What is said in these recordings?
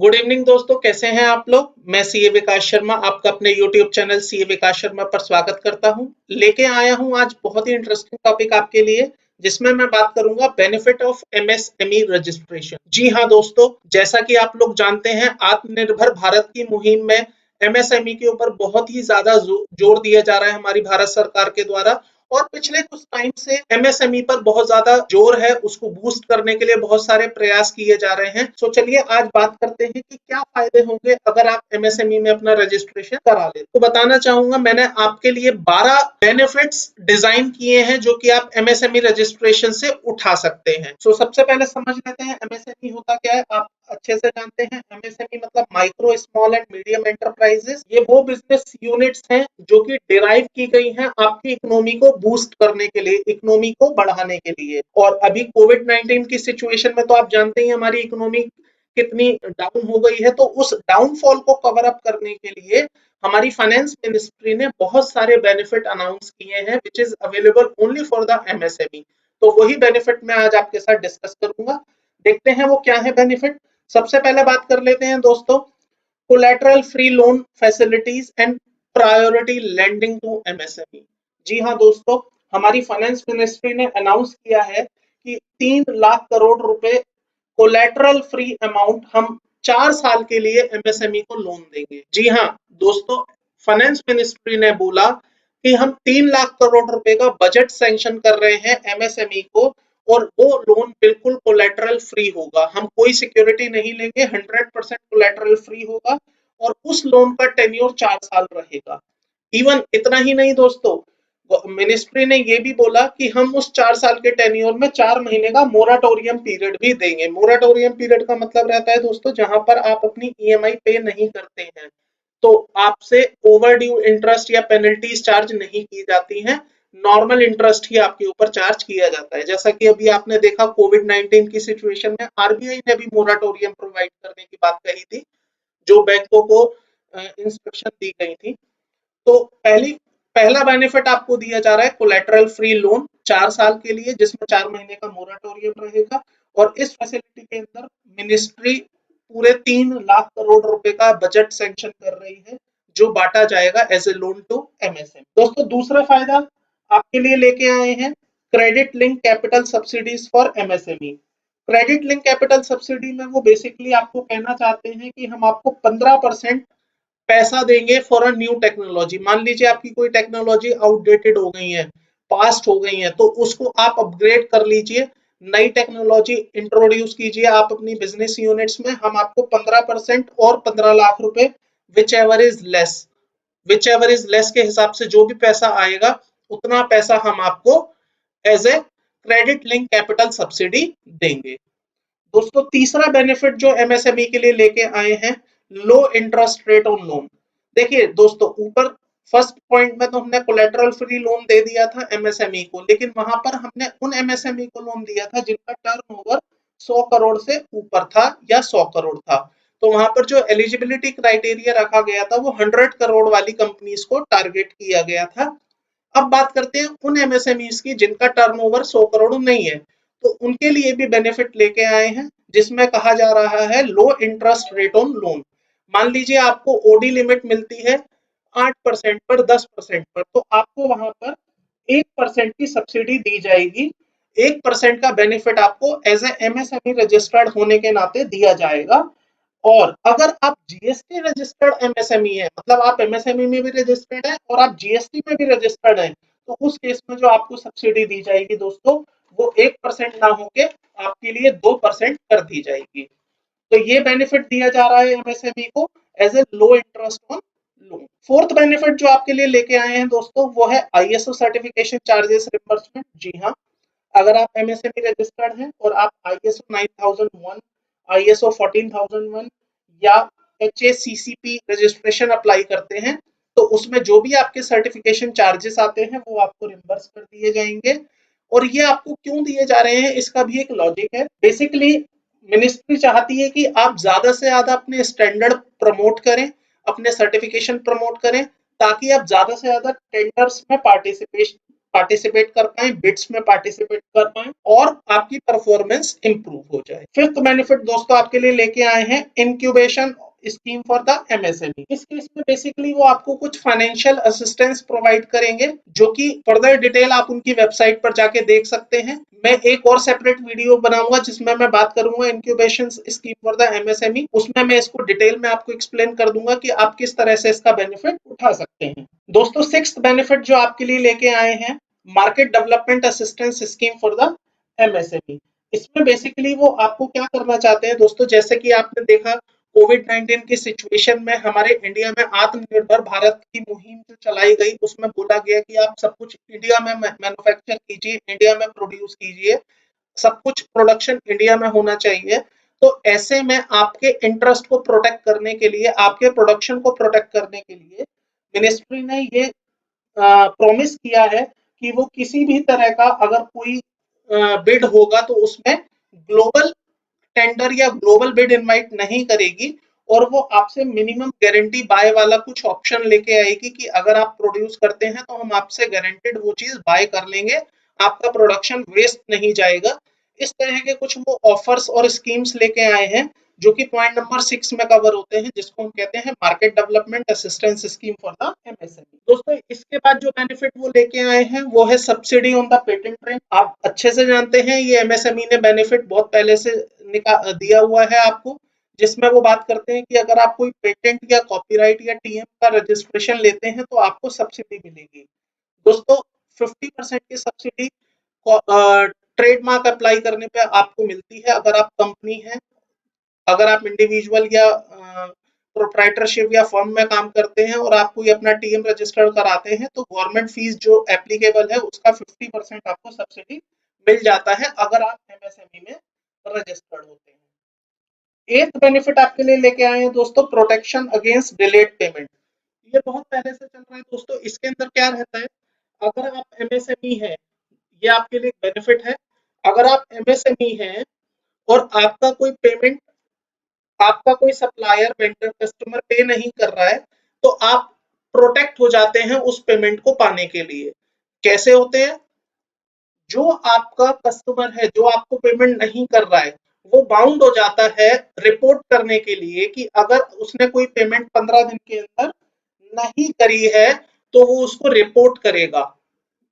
Good evening दोस्तों, कैसे हैं आप लोग। मैं सीए विकास शर्मा आपका अपने यूट्यूब चैनल सीए विकास शर्मा पर स्वागत करता हूं। लेके आया हूं आज बहुत ही इंटरेस्टिंग टॉपिक आपके लिए, जिसमें मैं बात करूंगा बेनिफिट ऑफ एमएसएमई रजिस्ट्रेशन। जी हां दोस्तों, जैसा कि आप लोग जानते हैं, आत्मनिर्भर भारत की मुहिम में एमएसएमई के ऊपर बहुत ही ज्यादा जोर दिया जा रहा है हमारी भारत सरकार के द्वारा। और पिछले कुछ टाइम से एमएसएमई पर बहुत ज्यादा जोर है, उसको बूस्ट करने के लिए बहुत सारे प्रयास किए जा रहे हैं। तो चलिए आज बात करते हैं कि क्या फायदे होंगे अगर आप एमएसएमई में अपना रजिस्ट्रेशन करा ले। तो बताना चाहूंगा, मैंने आपके लिए 12 बेनिफिट्स डिजाइन किए हैं जो कि आप एमएसएमई रजिस्ट्रेशन से उठा सकते हैं। तो सबसे पहले समझ लेते हैं एमएसएमई होता क्या है। आप अच्छे से जानते हैं, एमएसएमई मतलब micro small and medium enterprises. ये वो बिजनेस यूनिट्स हैं जो कि डिराइव की गई हैं आपकी इकोनॉमी को बूस्ट करने के लिए, इकोनॉमी को बढ़ाने के लिए। और अभी कोविड-19 की सिचुएशन में तो आप जानते ही हमारी इकोनॉमी कितनी डाउन हो गई है। तो उस डाउनफॉल को कवर अप करने के लिए हमारी फाइनेंस मिनिस्ट्री ने बहुत सारे बेनिफिट अनाउंस किए हैं, which is available only for the MSME. तो वही बेनिफिट मैं आज आपके साथ डिस्कस करूंगा। देखते हैं वो क्या है बेनिफिट। सबसे पहले बात कर लेते हैं दोस्तों, collateral free loan facilities and priority lending to MSME. जी हाँ दोस्तों, हमारी फाइनेंस मिनिस्ट्री ने अनाउंस किया है कि 3 लाख करोड़ रुपए कोलैटरल फ्री अमाउंट हम 4 साल के लिए एमएसएमई को लोन देंगे। जी हाँ दोस्तों, फाइनेंस मिनिस्ट्री ने बोला कि हम 3 लाख करोड़ रुपए का बजट सैंक्शन कर रहे हैं एमएसएमई को, और वो लोन बिल्कुल कोलैटरल फ्री होगा। हम कोई सिक्योरिटी नहीं लेंगे, 100% कोलैटरल फ्री होगा। और उस लोन का टेन्योर 4 साल रहेगा। इवन इतना ही नहीं दोस्तों, मिनिस्ट्री ने ये भी बोला कि हम उस 4 साल के टेन्योर में 4 महीने का मोराटोरियम पीरियड भी देंगे। मोराटोरियम पीरियड का मतलब रहता है दोस्तों, जहां पर आप अपनी ईएमआई पे नहीं करते हैं तो आपसे ओवर ड्यू इंटरेस्ट या पेनल्टीज चार्ज नहीं की जाती हैं। नॉर्मल इंटरेस्ट ही आपके ऊपर चार्ज किया जाता है। जैसा कि अभी आपने देखा कोविड-19 की सिचुएशन में आरबीआई ने भी मोराटोरियम प्रोवाइड करने की बात कही थी, जो बैंकों को इंस्ट्रक्शन दी गई थी। तो पहला बेनिफिट आपको दिया जा रहा है कोलैटरल फ्री लोन 4 साल के लिए, जिसमें 4 महीने का मोराटोरियम रहेगा। और इस फैसिलिटी के अंदर मिनिस्ट्री पूरे 3 लाख करोड़ रुपए का बजट सैंक्शन कर रही है, जो बांटा जाएगा as a loan to MSM. दोस्तों, दूसरा फायदा आपके लिए लेके आए हैं credit link capital subsidies for MSME. Credit link capital subsidy में वो बेसिकली आपको कहना चाहते हैं कि हम आपको 15% पैसा देंगे फॉर अ न्यू टेक्नोलॉजी। मान लीजिए आपकी कोई टेक्नोलॉजी आउटडेटेड हो गई है, पास्ट हो गई है, तो उसको आप अपग्रेड कर लीजिए, नई टेक्नोलॉजी इंट्रोड्यूस कीजिए आप अपनी बिजनेस यूनिट्स में। हम आपको 15% और 15 लाख रुपए विच एवर इज लेस के हिसाब से जो भी पैसा आएगा, उतना पैसा हम आपको as a credit link capital subsidy देंगे। दोस्तों, तीसरा बेनिफिट जो एमएसएमई के लिए लेके आए हैं, लो इंटरेस्ट रेट ऑन लोन। देखिए दोस्तों, ऊपर फर्स्ट पॉइंट में तो हमने कोलेटरल फ्री लोन दे दिया था एमएसएमई को, लेकिन वहां पर हमने उन एमएसएमई को लोन दिया था जिनका टर्नओवर 100 करोड़ से ऊपर था या 100 करोड़ था। तो वहां पर जो एलिजिबिलिटी क्राइटेरिया रखा गया था वो 100 करोड़ वाली कंपनीज को टारगेट किया गया था। अब बात करते हैं उन एमएसएमईज की जिनका टर्नओवर 100 करोड़ नहीं है। तो उनके लिए भी बेनिफिट लेके आए हैं, जिसमें कहा जा रहा है लो इंटरेस्ट रेट ऑन लोन। मान लीजिए आपको ओडी लिमिट मिलती है 8% पर, 10% पर, तो आपको वहां पर 1% की सब्सिडी दी जाएगी। 1% का बेनिफिट आपको एज ए एमएसएमई रजिस्टर्ड होने के नाते दिया जाएगा। और अगर आप जीएसटी रजिस्टर्ड एमएसएमई है, मतलब आप एमएसएमई में भी रजिस्टर्ड है और आप जीएसटी में भी रजिस्टर्ड है, तो उस केस में जो आपको सब्सिडी दी जाएगी दोस्तों, वो 1% ना होके आपके लिए 2% कर दी जाएगी। तो ये बेनिफिट दिया जा रहा है एमएसएमई को as a low interest on loan. Fourth benefit जो आपके लिए लेके आए हैं दोस्तों, वो है आईएसओ सर्टिफिकेशन चार्जेस रिम्बर्समेंट। जी हाँ, अगर आप एमएसएमई रजिस्टर्ड हैं और आप आईएसओ 9001, आईएसओ 14001 या एचएसीसीपी रजिस्ट्रेशन अप्लाई करते हैं, तो उसमें जो भी आपके सर्टिफिकेशन चार्जेस आते हैं वो आपको रिम्बर्स कर दिए जाएंगे। और ये आपको क्यों दिए जा रहे हैं, इसका भी एक लॉजिक है। बेसिकली मिनिस्ट्री चाहती है कि आप ज्यादा से ज्यादा अपने स्टैंडर्ड प्रमोट करें, अपने सर्टिफिकेशन प्रमोट करें, ताकि आप ज्यादा से ज्यादा टेंडर्स में पार्टिसिपेट पार्टिसिपेट कर पाए, बिड्स में पार्टिसिपेट कर पाए और आपकी परफॉर्मेंस इंप्रूव हो जाए। फिफ्थ बेनिफिट दोस्तों आपके लिए लेके आए हैं incubation scheme for the MSME. इस केस में बेसिकली वो आपको कुछ फाइनेंशियल असिस्टेंस प्रोवाइड करेंगे, जो कि फर्दर डिटेल आप उनकी वेबसाइट पर जाके देख सकते हैं। मैं एक और सेपरेट वीडियो बनाऊंगा जिसमें मैं बात करूंगा incubation scheme for the MSME. उसमें मैं इसको डिटेल में आपको एक्सप्लेन कर दूंगा कि आप किस तरह से इसका बेनिफिट उठा सकते हैं। दोस्तों सिक्स्थ बेनिफिट जो आपके लिए लेके आए हैं, market development assistance scheme for the MSME. इसमें बेसिकली वो आपको क्या करना चाहते हैं दोस्तों, जैसे कि आपने देखा कोविड-19 की सिचुएशन में हमारे इंडिया में आत्मनिर्भर भारत की मुहिम जो चलाई गई, उसमें बोला गया कि आप सब कुछ इंडिया में मैन्युफैक्चर कीजिए, इंडिया में प्रोड्यूस कीजिए, सब कुछ प्रोडक्शन इंडिया में होना चाहिए। तो ऐसे में आपके इंटरेस्ट को प्रोटेक्ट करने के लिए, आपके प्रोडक्शन को प्रोटेक्ट करने के लिए मिनिस्ट्री ने ये प्रॉमिस किया है कि वो किसी भी तरह का अगर कोई बिड होगा तो उसमें ग्लोबल टेंडर या ग्लोबल बिड इनवाइट नहीं करेगी, और वो आपसे मिनिमम गारंटी बाय वाला कुछ ऑप्शन लेके आएगी कि अगर आप प्रोड्यूस करते हैं तो हम आपसे गारंटेड वो चीज बाय कर लेंगे, आपका प्रोडक्शन वेस्ट नहीं जाएगा। इस तरह के कुछ वो ऑफर्स और स्कीम्स लेके आए हैं, जो कि पॉइंट नंबर 6 में कवर होते हैं, जिसको हम कहते हैं market development assistance scheme for the MSME. दोस्तों इसके बाद जो बेनिफिट वो लेके आए हैं वो है subsidy on the patent trend. आप अच्छे से जानते हैं ये एमएसएमई ने बेनिफिट बहुत पहले से दिया हुआ है आपको, जिसमें वो बात करते हैं कि अगर आप कोई पेटेंट या कॉपीराइट या टीएम का रजिस्ट्रेशन लेते हैं तो आपको सब्सिडी मिलेगी। दोस्तों 50% की सब्सिडी ट्रेडमार्क अप्लाई करने पे आपको मिलती है अगर आप कंपनी है। अगर आप इंडिविजुअल या प्रोप्राइटरशिप या फर्म में काम करते हैं और आप कोई अपना टीएम रजिस्टर्ड कराते हैं तो गवर्नमेंट फीस जो एप्लीकेबल है उसका 50% आपको सब्सिडी मिल जाता है अगर आप एमएसएमई में रजिस्टर्ड होते हैं। एथ बेनिफिट आपके लिए लेके आए हैं दोस्तों, प्रोटेक्शन अगेंस्ट डिलेड पेमेंट। ये बहुत पहले से चल रहा है दोस्तों। इसके अंदर क्या रहता है, अगर आप एमएसएमई है, ये आपके लिए बेनिफिट है। अगर आप एमएसएमई हैं और आपका कोई पेमेंट, आपका कोई सप्लायर वेंडर कस्टमर पे नहीं कर रहा है, तो आप प्रोटेक्ट हो जाते हैं उस पेमेंट को पाने के लिए। कैसे होते हैं, जो आपका कस्टमर है जो आपको पेमेंट नहीं कर रहा है, वो बाउंड हो जाता है रिपोर्ट करने के लिए कि अगर उसने कोई पेमेंट 15 दिन के अंदर नहीं करी है तो वो उसको रिपोर्ट करेगा।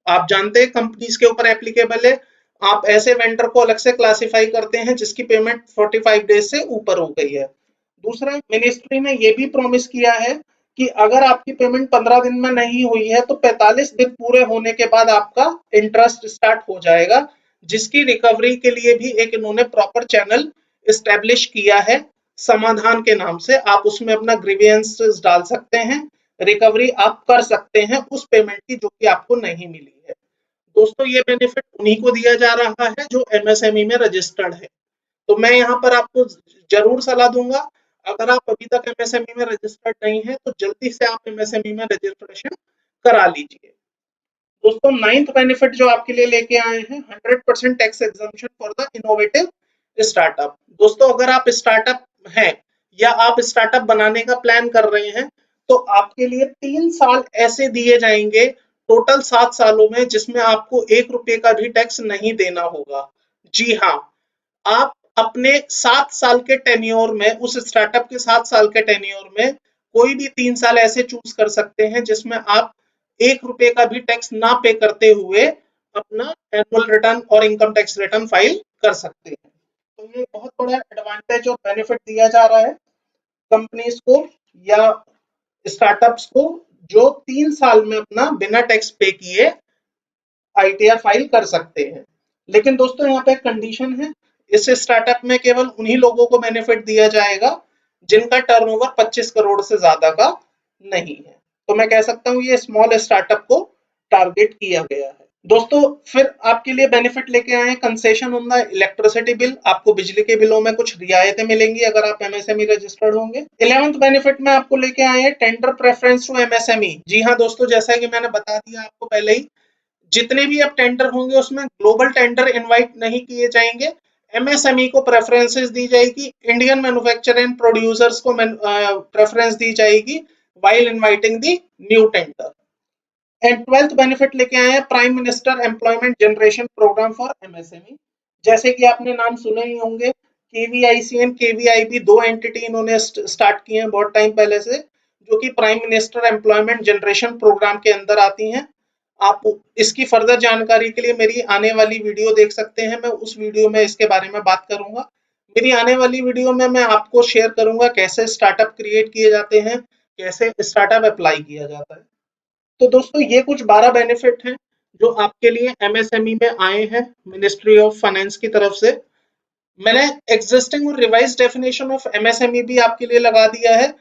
आप जानते हैं कंपनीज के ऊपर एप्लीकेबल है। आप ऐसे वेंडर को अलग से क्लासिफाई करते हैं जिसकी पेमेंट 45 डेज से ऊपर हो गई है। दूसरा, मिनिस्ट्री ने ये भी प्रॉमिस किया है कि अगर आपकी पेमेंट 15 दिन में नहीं हुई है तो 45 दिन पूरे होने के बाद आपका इंटरेस्ट स्टार्ट हो जाएगा, जिसकी रिकवरी के लिए भी एक इन्होंने प्रॉपर चैनल इस्टेब्लिश किया है। समाधान के नाम से आप उसमें अपना ग्रीवियंस डाल सकते हैं, रिकवरी आप कर सकते हैं उस पेमेंट की जो कि आपको नहीं मिली है। दोस्तों ये बेनिफिट उन्हीं को दिया जा रहा है जो एमएसएमई में रजिस्टर्ड है। तो मैं यहाँ पर आपको जरूर सलाह दूंगा, अगर आप अभी तक एमएसएमई में रजिस्टर्ड नहीं है तो जल्दी से आप एमएसएमई में रजिस्ट्रेशन करा लीजिए। दोस्तों नाइन्थ बेनिफिट जो आपके लिए लेके आए हैं, 100% tax exemption for the innovative startup. दोस्तों अगर आप स्टार्टअप हैं या आप स्टार्टअप बनाने का प्लान कर रहे हैं तो आपके लिए 3 साल ऐसे दिए जाएंगे, टोटल 7 सालों में, जिसमें आपको 1 रुपए का भी टैक्स नहीं देना होगा। जी हाँ, आप अपने 7 साल के टेन्योर में, उस स्टार्टअप के 7 साल के टेन्योर में कोई भी 3 साल ऐसे चूज कर सकते हैं जिसमें आप 1 रुपए का भी टैक्स ना पे करते हुए अपना एनुअल रिटर्न और इनकम टैक्स रिटर्न फाइल कर सकते हैं। तो ये बहुत बड़ा एडवांटेज और बेनिफिट दिया जा रहा है कंपनीज को या स्टार्टअप्स को, जो 3 साल में अपना बिना टैक्स पे किए आईटीआर फाइल कर सकते हैं। लेकिन दोस्तों यहाँ पे एक कंडीशन है, इस स्टार्टअप में केवल उन्हीं लोगों को बेनिफिट दिया जाएगा जिनका टर्नओवर 25 करोड़ से ज्यादा का नहीं है। तो मैं कह सकता हूँ ये स्मॉल स्टार्टअप को टारगेट किया गया है। दोस्तों फिर आपके लिए बेनिफिट लेके आए हैं concession on the electricity bill. आपको बिजली के बिलों में कुछ रियायतें मिलेंगी अगर आप एमएसएमई रजिस्टर्ड होंगे। 11th बेनिफिट में आपको लेके आए हैं टेंडर प्रेफरेंस टू एमएसएमई। जी हाँ दोस्तों, जैसा कि मैंने बता दिया आपको पहले ही, जितने भी अब टेंडर होंगे उसमें ग्लोबल टेंडर इनवाइट नहीं किए जाएंगे, एमएसएमई को प्रेफरेंसेस दी जाएगी, इंडियन मैन्युफैक्चरर एंड प्रोड्यूसर्स को प्रेफरेंस दी जाएगी while inviting the new tender. And 12th benefit लेके आए हैं prime minister employment generation programme for MSME. जैसे कि आपने नाम सुने ही होंगे, केवीआईसी एंड केवीआईबी दो एंटिटी इन्होंने स्टार्ट की हैं बहुत टाइम पहले से, जो कि prime minister employment generation programme के अंदर आती हैं। आप इसकी फर्दर जानकारी के लिए मेरी आने वाली वीडियो देख सकते हैं, मैं उस वीडियो में इसके बारे में बात करूंगा। मेरी आने वाली वीडियो में मैं आपको शेयर करूंगा कैसे स्टार्टअप क्रिएट किए जाते हैं, कैसे स्टार्टअप अप्लाई किया जाता है। तो दोस्तों ये कुछ 12 बेनिफिट हैं जो आपके लिए एमएसएमई में आए हैं मिनिस्ट्री ऑफ फाइनेंस की तरफ से। मैंने एग्जिस्टिंग और रिवाइज डेफिनेशन ऑफ एमएसएमई भी आपके लिए लगा दिया है।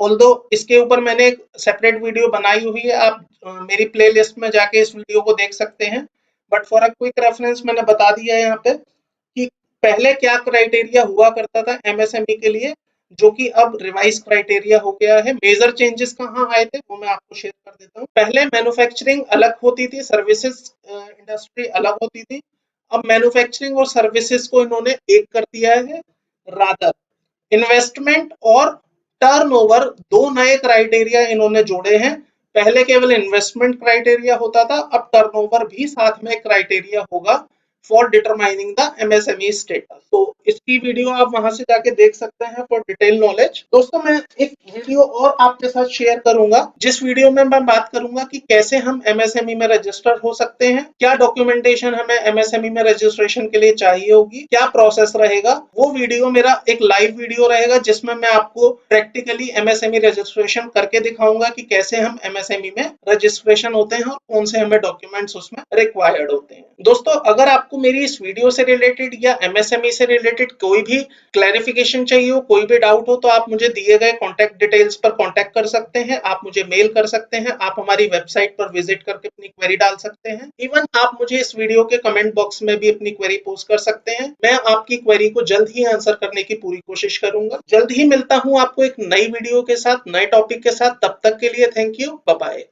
ऑल्दो इसके ऊपर मैंने एक सेपरेट वीडियो बनाई हुई है, आप मेरी प्लेलिस्ट में जाके इस वीडियो को देख सकते हैं। But for a quick reference मैंने बता दिया है यहाँ पे कि पहले क्या क्राइटेरिया हुआ करता था एमएसएमई के लिए, जो कि अब रिवाइज क्राइटेरिया हो गया है। मेजर चेंजेस कहाँ आए थे वो मैं आपको शेयर कर देता हूँ। पहले मैन्युफैक्चरिंग अलग होती थी, सर्विसेज इंडस्ट्री अलग होती थी। अब मैन्युफैक्चरिंग और सर्विसेज को इन्होंने एक कर दिया है। रादर इन्वेस्टमेंट और टर्नओवर दो नए क्राइटेरिया इन्होंने जोड़े हैं। पहले केवल इन्वेस्टमेंट क्राइटेरिया होता था, अब टर्नओवर भी साथ में क्राइटेरिया होगा for determining the MSME status. तो इसकी वीडियो आप वहां से जाके देख सकते हैं फॉर डिटेल नॉलेज। दोस्तों मैं एक वीडियो और आपके साथ शेयर करूंगा, जिस वीडियो में मैं बात करूंगा कि कैसे हम एमएसएमई में रजिस्टर हो सकते हैं, क्या डॉक्यूमेंटेशन हमें एमएसएमई में रजिस्ट्रेशन के लिए चाहिए होगी, क्या प्रोसेस रहेगा। वो वीडियो मेरा एक लाइव वीडियो रहेगा जिसमें मैं आपको प्रैक्टिकली एमएसएमई रजिस्ट्रेशन करके दिखाऊंगा कि कैसे हम एमएसएमई में रजिस्ट्रेशन होते हैं और कौन से हमें डॉक्यूमेंट्स उसमें रिक्वायर्ड होते हैं। दोस्तों अगर आपको मेरी इस वीडियो से रिलेटेड या एमएसएमई से रिलेटेड कोई भी क्लैरिफिकेशन चाहिए हो, कोई भी डाउट हो, तो आप मुझे दिए गए कॉन्टैक्ट डिटेल्स पर कॉन्टैक्ट कर सकते हैं, आप मुझे मेल कर सकते हैं, आप हमारी वेबसाइट पर विजिट करके अपनी क्वेरी डाल सकते हैं। इवन आप मुझे इस वीडियो के कमेंट बॉक्स में भी अपनी क्वेरी पोस्ट कर सकते हैं। मैं आपकी क्वेरी को जल्द ही आंसर करने की पूरी कोशिश करूंगा। जल्द ही मिलता हूं आपको एक नई वीडियो के साथ, नए टॉपिक के साथ। तब तक के लिए थैंक यू, बाय बाय।